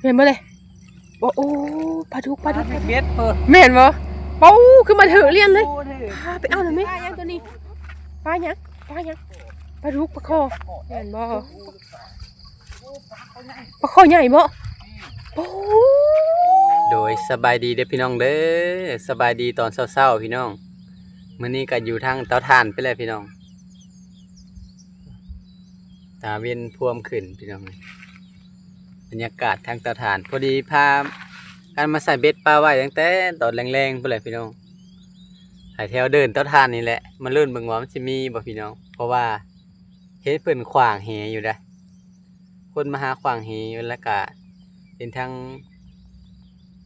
เห็นบ่เลยโอ้โอ้ปลาดุกเบ็ดเปิดแม่นบ่ปูคือมาถือเรียนเลยพาไปเอาหน่อยไหมปลายังตัวนี้ปลายังปลาดุกปลาคอแม่นบ่ปลาคอใหญ่บ่ปู โดยสบายดีเด้อพี่น้องเด้อสบายดีตอนเช้าๆพี่น้องมื้อนี้ก็อยู่ทางเตาถ่านไปแล้วพี่น้องตาเวียนพวมขึ้นพี่น้องบรรยากาศทางเตาถ่านพอดีพาการมาใส่เบ็ดปลาไว้ตั้งแต่ตอนแรงๆไปเลยพี่น้องหายแถวเดินเตาถ่านนี่แหละมันลื่นเบิ่งว่ามันสิมีบ่พี่น้องเพราะว่าเฮ็ดเพิ่นขวางแหอยู่ได้คนมาหาขวางแหอยู่แล้วก็เป็นทาง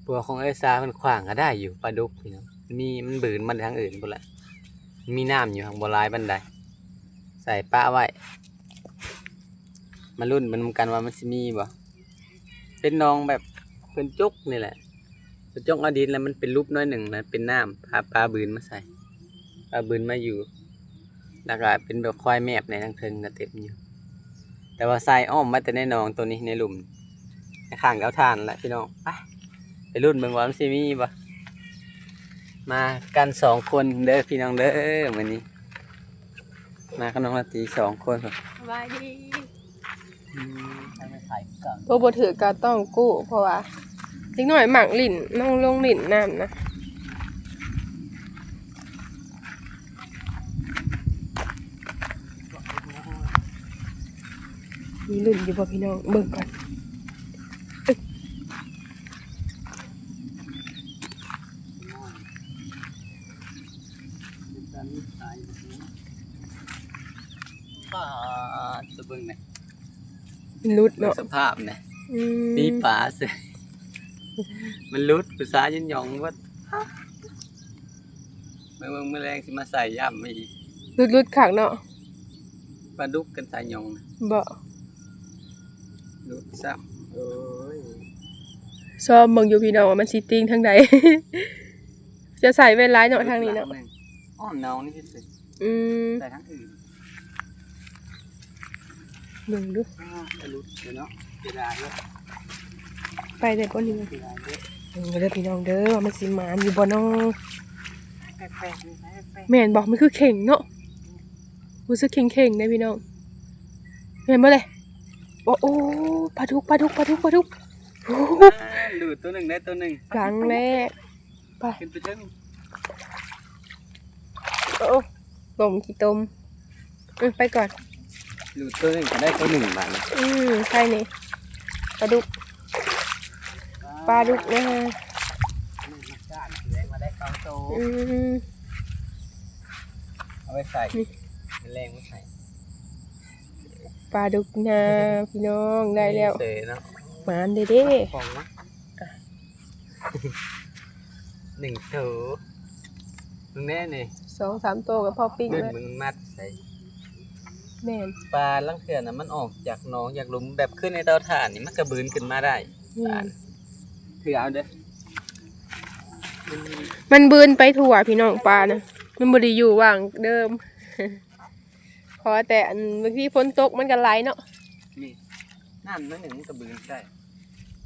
ตัวของเอซามันขวางก็ได้อยู่ปลาดุกพี่น้องมันบืนมันทางอื่นพุ่นละมีน้ำอยู่ทางบ่หลายบันไดใส่ปลาไว้มาลุ้นมันนำกันว่ามันสิมีบ่เป็นน้องแบบเป็นจุกนี่แหละเป็นจุกเอาดินแล้วมันเป็นรูปน้อยหนึ่งนะเป็นน้ำพาปลาบืนมาใส่ปลาบืนมาอยู่แล้วก็เป็นแบบควายแมบในทางเทิงก็เต็มอยู่แต่ว่าใส่อ้อมมาแต่ในหนองตัวนี้ในหลุมในข้างเกาทานแหละพี่น้องไปรุ่นเบิ่งว่ามันสิมีบ่มากัน2 คนเด้อพี่น้องเด้อมื้อนี้มากับน้องละตี2 คนครับ สบายดี ไม่ขายก่อน ตัวบ่ถือก็ต้องกู้เพราะว่าเล็กน้อยหมักลิ้นน้องลงลิ้นน้ำนะมีลุ้นอยู่บ่พี่น้องเบิ่งก่อนจะเบิ่งไหน ลุดเนาะ สภาพเนี่ยมีปลาเสยมันลุดภาษายินยองว่าเมื่อแมลงสิมาใส่ย่ำอีก ลุดขักเนาะ ปลาดุกกันใส่ยองนะ บ่ ลุดซ้ำโอ้ย ซ้อมเบิ่งอยู่พี่น้องว่ามันสิติงทางใด จะใส่เวลาเนาะทางนี้เนาะ อ้อมน้องนี่สิ ใส่ทั้งอื่น เบิ่งดู จะลุดเดี๋ยวเนาะเสียดายเยอะ ไปแต่บ่นี่ เสียดายเยอะ เด้อพี่น้องเด้อว่ามันสิหมานอยู่บ่เนาะ แปลกๆนี่แปลก แม่นบอกมันคือเข่งเนาะรู้สึกเข่งๆได้พี่น้องแม่นบ่เลยโอ้โอ้ปลาดุกโอ้โห ๆดูดตัวหนึ่งได้ตัวหนึ่ง ครั้งแรกไป ขึ้นไปเชิง โอ้ต้มขี้ต้มไปก่อน ดูดตัวหนึ่งก็ได้ตัวหนึ่งบาท ใช่นี่ปลาดุกนะฮะ มาได้2 โตเอาไปใส่แรงไม่ใส่ ปลาดุกนะพี่น้องได้แล้ว เสยเนาะ หมานเด้ ฟองนะ1 โตมึงแน่นี่ 2-3 ตัวกับพ่อปิ้ง เดิน เลย มึงมัดใส่ แม่น ปลาลังเถื่อนน่ะมันออกจากหนองจากหลุมแบบขึ้นในเตาถ่านนี่มันกระบืนขึ้นมาได้ แม่น ถือเอาเด้อ มันบืนไปถั่วพี่น้องปลานะมันบ่ได้อยู่ว่างเดิม พอแต่อันบางทีฝนตกมันก็ไหลเนาะ นี่น้ำน้อยหนึ่งมันกระบืนใช่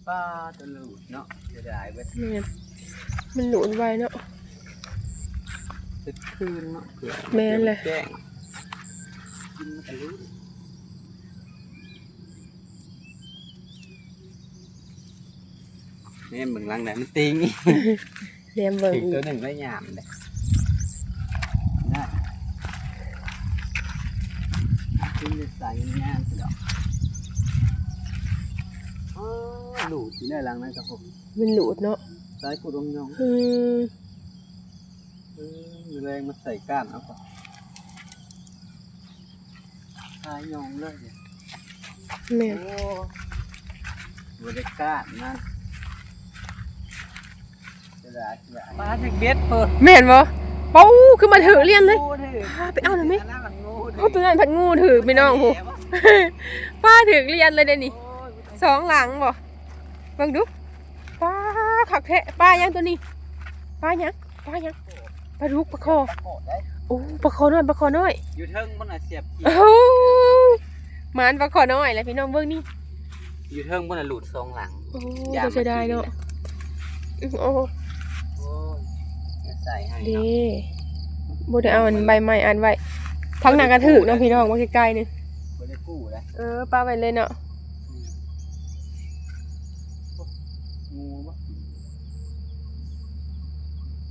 ปลาตัวหลุดเนาะจะได้เว้ย แม่นมันหลุดไว้เนาะ จะคืนเนาะ แม่นเลย แจ้งกินมันก็รู้นี่มึงลังไหนมันติง เรียมเบิ่ง ถึง อี ตัว ก หนึ่งได้ยามเลยได้ขึ้นจะใส่งานสิดอกหลุดที่ได้ลังนั่นกับผม มันหลุดเนาะ ใส่กุดงยอง มีแรงมาใส่ก้านเอาก่อนทายยองเลยเนี่ย แม่น โอ้บริการนั่นจะได้ปลาจากเบ็ดเปิด แม่นบ่ปูคือมาถือเรียนเลยพาไปเอาหน่อยไหมเอาตัวนั้นผัดงูถือพี่น้องโหป้าถือเรียนเลยเด้นี่2 หลังบ่เบิ่งดูป้าคักแท้ป้ายังตัวนี้ป้ายังปลาดุกปลาคอโอ้ปลาคอน้อย อยู่เทิงมันน่ะเสียบ โอ้หมานปลาคอน้อยแหละพี่น้องเบิ่งนี่ อยู่เทิงบนน่ะหลุดซองหลัง โอ้ก็เสียดายเนาะโอ้ โอ้ยอย่าใส่ให้ ดี เนาะ บ่ได้เอาอันใบไม้อันไว้ทั้งหน้ากระถึกเนาะพี่น้องว่าใกล้ๆนี่ บ่ได้กู้แล้ว ป้าไว้เลยเนาะ งูบ่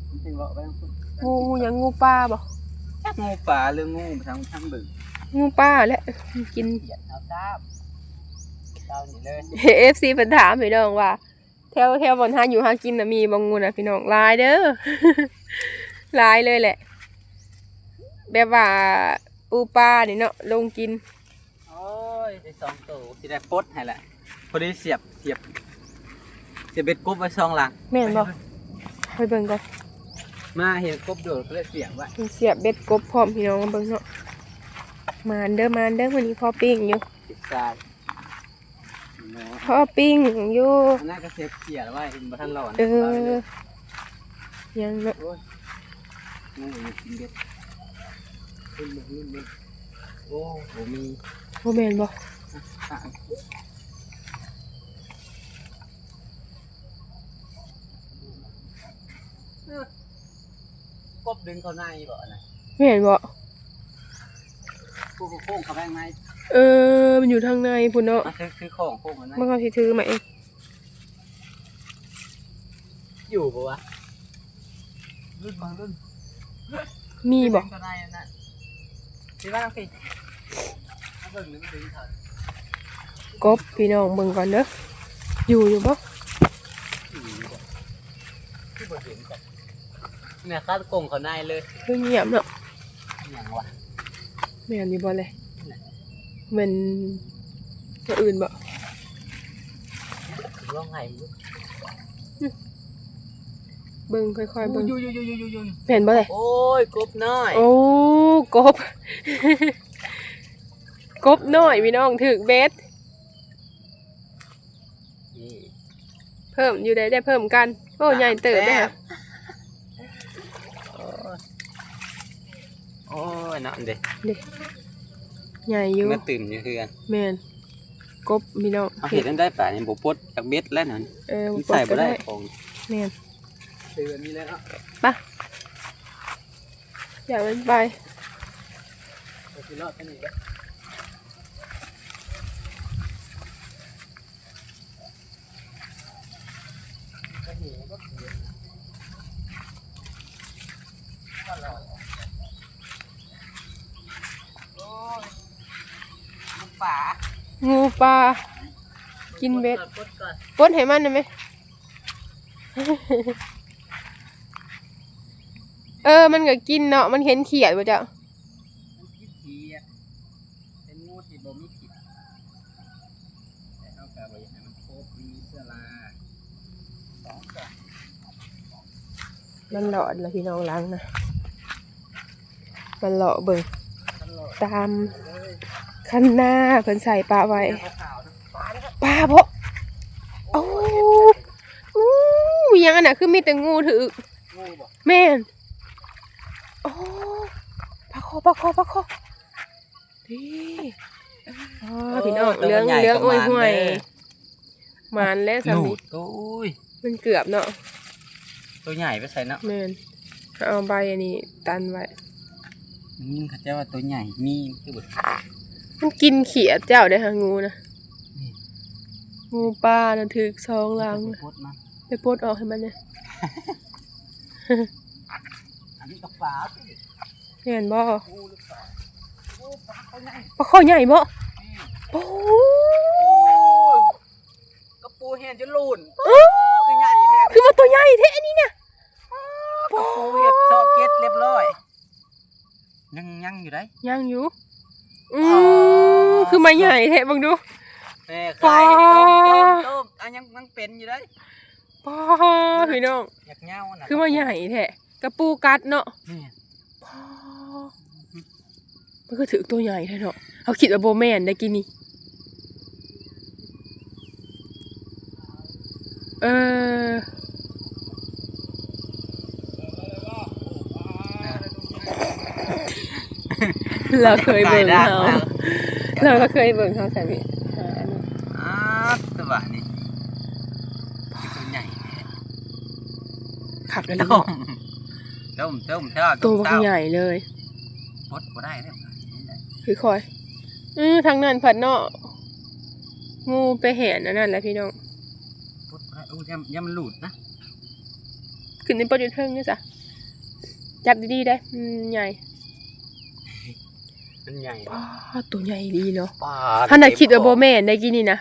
มันเป็นเบาะไปทั้งพุ่น งูหยังงูป้าบ่ จักงูป่าหรืองูทางบึง งูป้าแหละกิน เขียนเอาทราบเรานี่เลย FC เพิ่นถามพี่น้องว่าแถวบ่อนหาอยู่หากินน่ะมีบ่งูน่ะพี่น้องหลายเด้อ หลายเลยแหละ แบบว่าปูปลานี่เนาะลงกิน โอ้ยได้2ตัวสิได้ปลดให้แหละพอดีเสียบเบ็ดกบไว้ซองหลัง แม่นบ่ไปเบิ่งก่อน มาเห็นกบโดดก็เลยเสียบไว้ เสียบเบ็ดกบพร้อมพี่น้องมาเบิ่งเนาะมานเด้อวันนี้พอปิ้งอยู่ ติดทราย พอปิ้งอยู่ อันนั้นก็เสียบเขียไว้เห็นบ่ทันร้อน ยังเนาะ โอ้ยงูอยู่กินเบ็ดขึ้นมาโอ้โหมี บ่แม่นบ่ อ่ะกบดึงเข้าในบ่นะ แม่นบ่ กูโค้งเข้าไปข้างใน มันอยู่ทางในพุ่นเนาะ มันคือของโค้งข้างใน มันก็สิถือมาเอง อยู่ปะวะรุ่นบางรุ่น มีบ่ ดึงเข้าในนั่นที่ว่าสิเอาเบิ่งหรือมันดึงเขา กบพี่น้องเบิ่งก่อนเด้ออยู่บ่ ที่บ่ดึงกันเนี่ยคาดกงเข้าในเลย คือเงียบเนาะ อย่างวะ แม่นอยู่บ่เลยมันตัวอื่นบ่ ร้องไห้มึง เบิ่งค่อยๆเบิ่ง อยู่ แม่นบ่เลย โอ้ยกบน้อย โอ้กบ กบน้อยพี่น้องถึกเบ็ด นี่ เพิ่มอยู่ได้เพิ่มกันโอ้ใหญ่เติบเด้อ โอ้ยน้ำเด็ก ใหญ่อยู่ มาตื่มอยู่คือกัน แม่นกบพี่น้อง เอาเห็ดนั้นได้ป่ะนี่บ่ปลดจากเบ็ดแล้วนั่น มัน ใส่บ่ได้ ได้ ของ แม่น ตื่นนี่แล้วเนาะ ไปอย่ามันไป ก็สิรอดกันนี่ก็ป่า งูปลากินเบ็ด ปลดก่อน ปนให้มันได้ไหม มันก็กินเนาะมันเห็นเขียดบ่จ้ะ มันกินเขียดเป็นงูที่บ่มีพิษแต่เอากะบ่อยากให้มันโคบมีเชื้อราสองก่อน มันหลอดแล้วพี่น้องล้างนะมันหลอเบิ่ง ตลอด ตามคันหน้าเพิ่นใส่ปลาไว้ ขาวๆนะปลาเนี่ยครับ ปลาบ่โอ้อู้ยังอันน่ะคือมีแต่งูถือ งูบ่ แม่นโอ้ปลาคอดีพี่น้องเลี้ยงโอ้ยห่วยหมานแล้วสา ลู มี กโอ้ย มันเกือบเนาะ ตัวใหญ่ไปใส่เนาะ แม่นเอาใบอันนี้ตันไว้ นี่เขาจะว่าตัวใหญ่มีคือบ่ มันกินเขียดเจ้าได้อหางูนะงูปลาน่ะถึกซองหลัง โคตรมา ไปปลดออกให้มันเนี่ย อันนี้ก็ปลาสิ เห็นบ่ งูหรือเปล่าโอ้ปลาเขาใหญ่ ปลาคอใหญ่บ่โอ้ กระปูเห็นจะหลุน โอ้ คือใหญ่แท้ คือมันตัวใหญ่แท้อันนี้เนี่ย กระปูเห็ดชอบเก็ตเรียบร้อยยังอยู่ได้ ยังอยู่คือมาใหญ่แท้บังดู แม่ไข่ต้มอันยังเป็นอยู่ได้ ป้าพี่น้อง อยากเงาน่ะ คือมาใหญ่แท้กระปูกัดเนาะ นี่ ป้ามันก็ถือตัวใหญ่แท้เนาะเขาคิดว่าโบแมนได้กินนี่เราเคยเบิ่งเขาเราก็เคยเบิ่งเขาใช่ไหม อ่า ขับแล้ว ต้มชอบ ตัวบักใหญ่เลย พดบ่ได้เด้อ คือคอยทางนั้นผัดเนาะงูไปแห่นอันนั้นแหละพี่น้อง พดบ่ได้โอ้ยมันหลุดนะ ขึ้นในปอดอยู่เทิงนี่จ้ะจับดีๆได้ใหญ่ มันใหญ่ ป้าตัวใหญ่ดีเนาะ ป้า ขนาดคิดว่าโบแม่นได้กินนี่นะ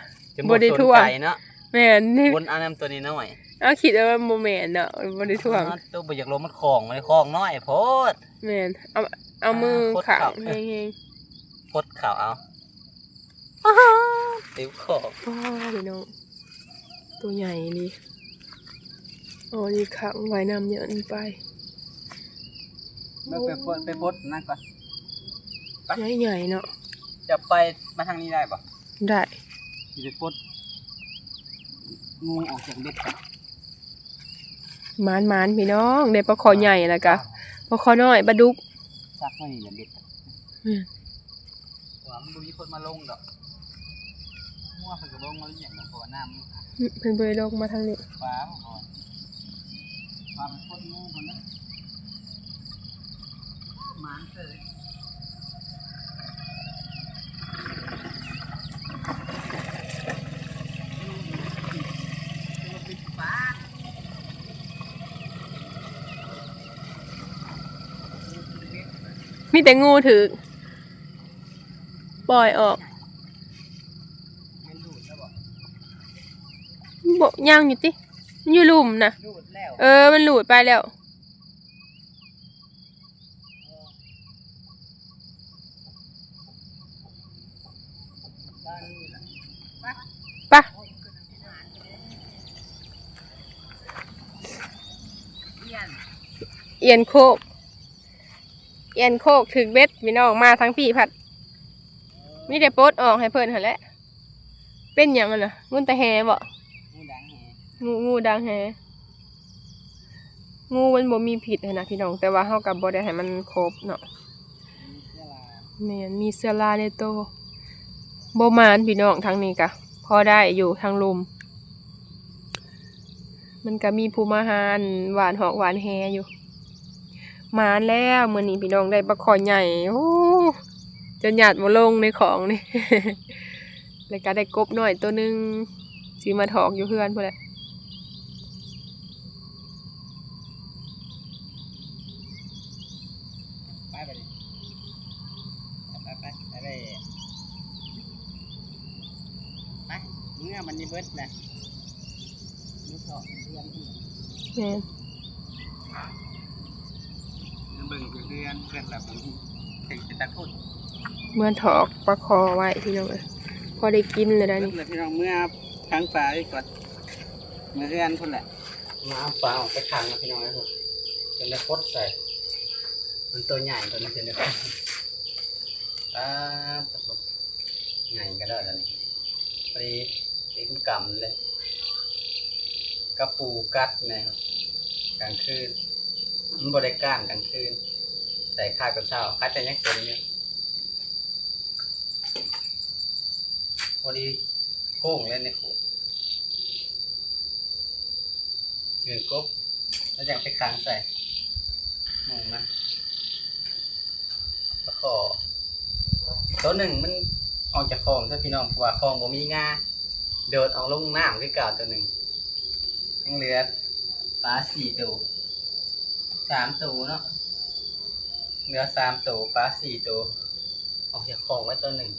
บ่ได้ทั่ว เนาะ แม่นนี่ บนอันนั้นตัวนี้น้อย เอาคิดว่าโบแม่นเนาะบ่ได้ทั่ว ตัวบ่อยากลงมันของมันของน้อยโพด แม่นเอามือขังเฮง พดข่าวเอาติ๋วขอบ ๆป้าพี่น้องตัวใหญ่นี่อ๋อนี่ขังไว้น้ำเยอะนี่ไป ไปพดนั่นก่อน ใหญ่ๆเนาะ จะไปมาทางนี้ได้ปะ ได้ จะพดงูออกจากเบ็ดก่อน หมานพี่น้องได้ปลาคอใหญ่แล้วก็ปลาคอน้อยปลาดุก ซักไม่นี่อย่าเบ็ดก่อน อืม หวังดูมีคนมาลงดอกมั่วเพิ่นก็ลงมาอย่างนั้นเพราะว่าน้ำมัน เพิ่นบ่ได้ลงมาทางนี้ ฟ้าบ่พอฟ้ามันพดงูคนนั้นหมานเตย มีแต่งูถือปล่อยออก มันดูดแล้วบ่ บ่ย่างอยู่ติมันอยู่หลุมนะ ดูดแล้ว มันหลุดไปแล้วปะเอียนโคกถึกเบ็ดพี่น้องมาทั้งพี่ผัดมีแต่โป๊ดออกให้เพิ่นหั่นแหละเป็นหยังอ่ะนะงูตะแฮบ่ งูดังแฮ งูดังแฮงูมันบ่มีพิษนะพี่น้องแต่ว่าเฮาก็บ่ได้ให้มันครบเนาะ มีเสื้อลา แม่นมีเสื้อลาในโตวบ่มานพี่น้องทางนี้ก็พอได้อยู่ทางลุมมันก็มีภูมิอาหารหวานหอกหวานแฮอยู่มานแล้วมื้อนี้พี่น้องได้ปลาคอใหญ่โอ้จนหยาดบ่ลงในของนี่ แล้วก็ได้กบน้อยตัวหนึงสิมาถอกอยู่เฮือนพุ่นแหละ ไปไปดิไปเลยไปเมื่อมันนี่เบิดนะมือถอดเพื่อน แม่น เบิ่งเพื่อนแบบนี้ถึงจะตะคุด เมื่อถอกปลาคอไว้พี่น้องเอ้ยพอได้กินเลยนะนี่ เลยพี่น้องเมื่อค้างปลาดีกว่าเมื่อเพื่อนคนแหละมาเอาปลาออกไปขังนะพี่น้องนะผมจนได้พดใส่มันตัวใหญ่ตัวนี้จนได้พดใหญ่ก็ได้แล้วนี่พอดีตีนกำเลยกระปูกัดเนี่ยกลางคืนมันบริการกลางคืนใส่ข้าวกับเช้าคัดแต่ยังตัวนี้พอดีโค้งเล่นในขวดเชือกบแล้วอยากไปค้างใส่มองนะตะขอตัวหนึ่งมันออกจากคลองถ้าพี่น้องเพราะว่าคลองบ่มีงาโดดออกลงน้ำคือเก่าตัวหนึ่งยังเหลือปลา4 ตัว3 ตัวเนาะเหลือ3 ตัวปลา4 ตัวออกจากคลองไว้ตัวหนึ่ง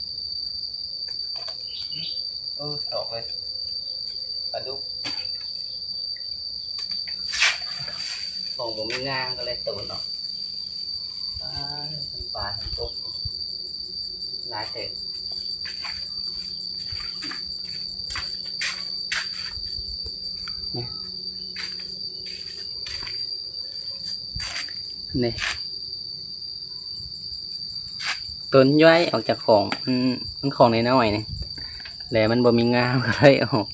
ถอกเลยปลาดุกของผมมีงามก็เลยตูนออกทั้งปลาทั้งกบหลายเศษนี่ต้นย้อยออกจากของมันของในน้อยนี่แล้วมันบ่มีงามก็เลยออก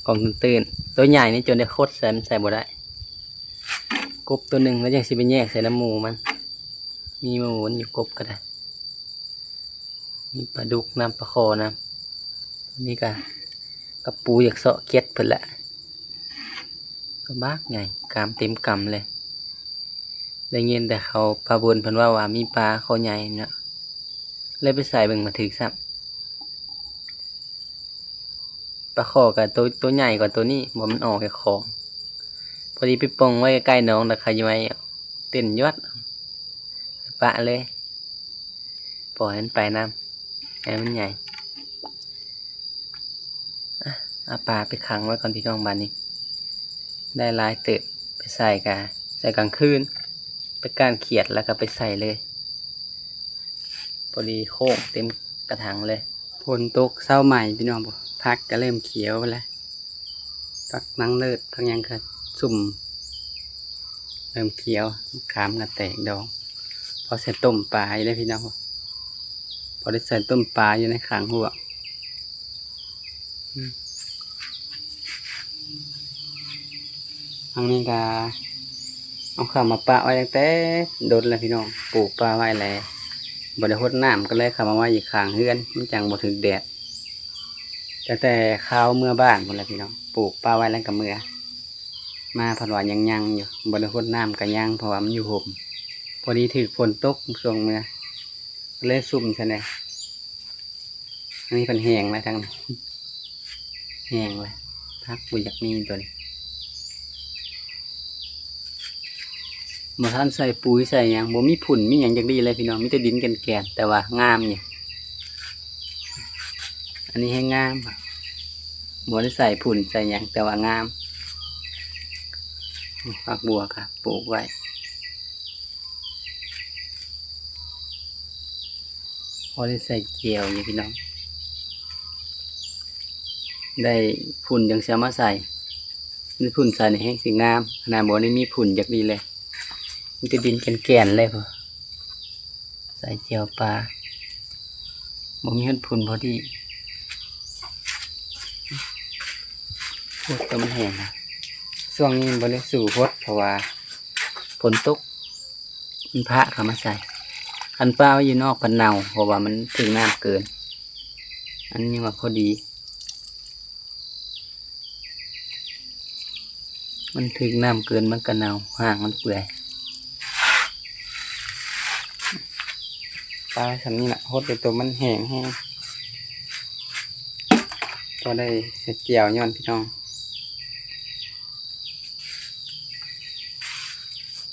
ของตื่นตัวใหญ่นี่จนได้โคตรใส่บ่ได้กบตัวหนึ่งแล้วยังสิไปแยกใส่น้ำหมูมันมีหมูมันอยู่กบก็ได้มีปลาดุกน้ำปลาคอน้ำนี่ก็กระปูอยากเสาะเก็ดเพิ่นแหละ ก็บากใหญ่กามเต็มกำเลยได้ยินแต่เขาปลาบนเพิ่นว่ามีปลาเขาใหญ่เนาะเลยไปใส่เบิ่งมาถึกซ้ำปลาขอกับตัวใหญ่กว่าตัวนี้บ่มันออกแค่ของพอดีไปปองไว้ใกล้น้องแต่ใครจะมาเต้นยอดปะเลยปล่อยมันไปน้ำให้มันใหญ่เอาปลาไปขังไว้ก่อนพี่น้องบ้านนี้ได้ลายเติบไปใส่กลางคืนไปก้านเขียดแล้วก็ไปใส่เลยพอดีโค้งเต็มกระถางเลยฝนตกเศร้าใหม่พี่น้องบ่พักก็เริ่มเขียวไปแล้วพักนั่งเลิศพักยังก็ซุ่มเริ่มเขียวขามกระแตกดองพอเสร็จต้มปลาอยู่ได้พี่น้องพอได้ใส่ต้มปลาอยู่ในขางหัวทางนี้ก็เอาข้าวมาปะไว้ตั้งแต่โดนแล้วพี่น้องปลูกปลาไว้แล้วบ่ได้รดน้ำก็เลยเข้ามาไว้อีกข้างเฮือนมันจังบ่ถึกแดดแต่ข้าวเมื่อบ้านหมดแล้วพี่น้องปลูกปลาไว้แล้วก็เมื่อมาผัดว่ายังอยู่บ่ได้รดน้ำก็ยังเพราะว่ามันอยู่ห่มพอดีถึกฝนตกช่วงเมื่อเลยซุ่มซะแน่อันนี้เพิ่นแห้งแล้วทั้งนั้นแห้งแล้วพักบ่อยากมีตัวนี้บ่ทันใส่ปุ๋ยใส่หยังบ่มีผุ่นมีหยังจักดีเลยพี่น้องมีแต่ดินแก่นๆแต่ว่างามอยู่อันนี้ให้งามบ่ได้ใส่ผุ่นใส่หยังแต่ว่างามฝักบัวครับปลูกไว้พอได้ใส่เกี่ยวอยู่พี่น้องได้ผุ่นจังสิเอามาใส่มีผุ่นใส่ในแห้งสิงามขนาดบ่ได้มีผุ่นจักดีเลยมีแต่ดินแก่นๆเลยพอใส่เจียวปลาบ่มีผุ่นพอดีพวกตัวมันแห้งนะช่วงนี้บ่ได้สู่พดเพราะว่าฝนตกมันพระเข้ามาใส่คันปลาไว้อยู่นอกพันเน่าเพราะว่ามันถึงน้ำเกินอันนี้ว่าพอดีมันถึงน้ำเกินมันก็เน่าห่างมันเปื่อยปลาสำนี้แหละฮดไปตัวมันแห้งแห้งก็ได้เสร็จเกี่ยวย้อนพี่น้อง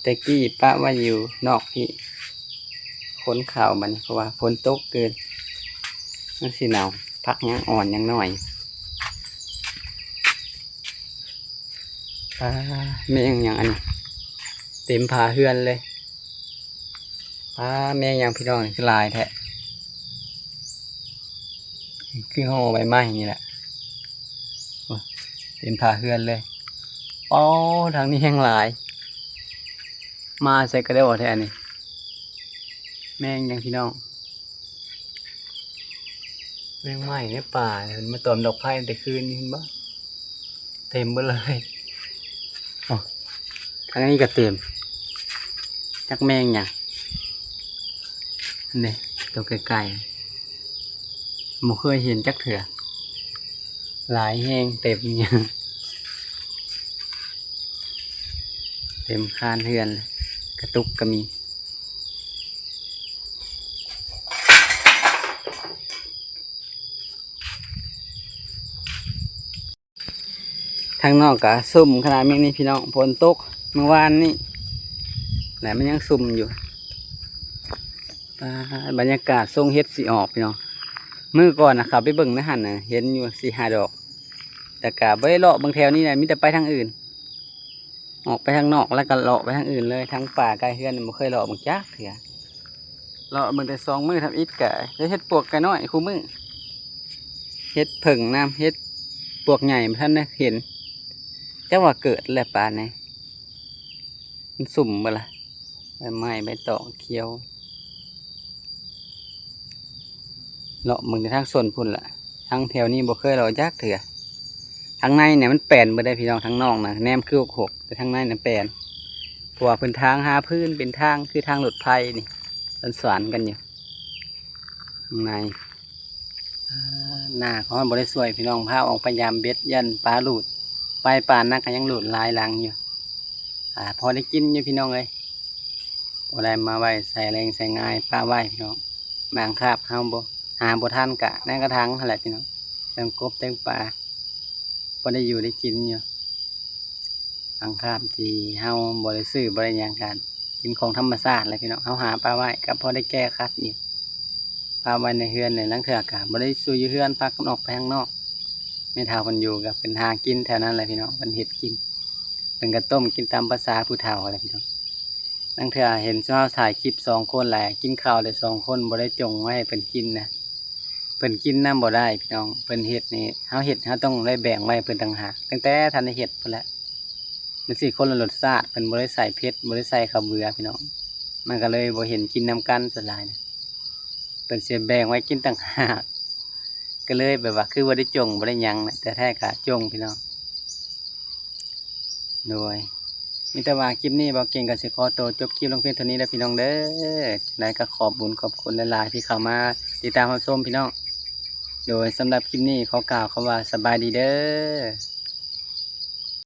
แต่กี้ป้าว่าอยู่นอกพี่ขนข่าวมันเพราะว่าฝนตกเกินมันสิหนาวพักยังอ่อนยังหน่อยปลาแม่งอย่างอันนี้เต็มผาเฮือนเลยปลาแม่งอย่างพี่น้องคือลายแท้คือห่อใบไม้นี่แหละเต็มผาเฮือนเลยอ๋อทางนี้แห้งหลายมาใส่กระเดาแท้นี่แม่งอย่างพี่น้องแม่งไม้ในป่าเนี่ยมาตอมดอกไผ่แต่คืนนี่เห็นบ่เต็มหมดเลยอ๋อทางนี้ก็เต็มจักแมงอย่างนี่ตัวไก่ๆบ่เคยเห็นจักเถื่อหลายแห้งเต็มอย่างเต็มคานเฮือนเลยกระตุกก็มีทางนอกก็ซุ่มขนาดนี้พี่น้องฝนตกเมื่อวานนี่แหละมันยังซุ่มอยู่บรรยากาศทรงเฮ็ดสีออกพี่น้องมื้อก่อนนะครับไปเบิ่งนะหันน่ะเห็นอยู่4-5 ดอกแต่กะบ่ได้เลาะบางแถวนี้นะมีแต่ไปทางอื่นออกไปทางนอกแล้วก็เลาะไปทางอื่นเลยทางป่าใกล้เฮือนบ่เคยเลาะบางจักเถื่อเลาะเบิ่งแต่2 มื้อทำอิฐกะได้เฮ็ดปวกกะน้อยคู่มื้อเฮ็ดผึ่งน้ำเฮ็ดปวกใหญ่บ่ทันได้เห็นจักว่าเกิดแล้วป่านนี้มันสุ่มบ่ล่ะใบไม้ใบตองเขียวเลาะมึงในทางส่วนพุ่นละทางแถวนี้บ่เคยเราจักเถื่อทางในเนี่ยมันแปลนบ่ได้พี่น้องทางนอกนะแนมคือหกแต่ทางในเนี่ยแปลนเพราะว่าเป็นทางหาพื้นเป็นทางคือทางหลุดภัยนี่เป็นสวนกันอยู่ข้างในหน้าเขาบ่ได้สวยพี่น้องพาออกพยายามเบ็ดยันปลาหลุด ปลายป่านนั้นก็ยังหลุดลายหลังอยู่พอได้กินอยู่พี่น้องเลยพอได้มาไว้ใส่แรงใส่ง่ายปลาไว้พี่น้องบางคาบเฮาบ่หาบ่ทันกะในกระถางนั่นแหละพี่น้องเต็มกบเต็มปลาพอได้อยู่ได้กินอยู่บางคาบที่เฮาบ่ได้ซื้อบ่ได้หยังกันกินของธรรมชาติเลยพี่น้องเฮาหาปลาไว้ก็พอได้แก้คัดอยู่ปลาไว้ในเฮือนเนี่ยลังเทื่อกะบ่ได้สู้อยู่เฮือนพักออกไปข้างนอกไม่เท่าเพิ่นอยู่กับเป็นหากินแถวนั้นแหละพี่น้องเพิ่นเฮ็ดกินเพิ่นก็ต้มกินตามภาษาผู้เฒ่าอะไรพี่น้องลังเทื่อเห็นเจ้าถ่ายคลิป2คนแหละกินข้าวได้2คนบ่ได้จงไว้ให้เพิ่นกินนะเพิ่นกินนำบ่ได้พี่น้องเพิ่นเฮ็ดนี่เฮาเฮ็ดเฮาต้องได้แบ่งไว้เพิ่นต่างหากตั้งแต่ทันได้เฮ็ดพุ่นแหละมันสิคนละรสชาติเพิ่นบ่ได้ใส่เผ็ดบ่ได้ใส่ข้าวเบื่อพี่น้องมันก็เลยบ่เห็นกินนำกันส่วนหลายนะเพิ่นสิแบ่งไว้กินต่างหากก็เลยแบบว่าคือบ่ได้จงบ่ได้หยังนะแต่แท้ก็จงพี่น้องโดยมีแต่ว่าคลิปนี้บ่เก่งก็สิขอตัวจบคลิปลงเพียงเท่านี้แล้วพี่น้องเด้อได้ก็ขอบบุญขอบคุณหลายๆที่เข้ามาติดตามรับชมพี่น้องโดยสำหรับคลิปนี้ขอกล่าวคำว่าสบายดีเด้อ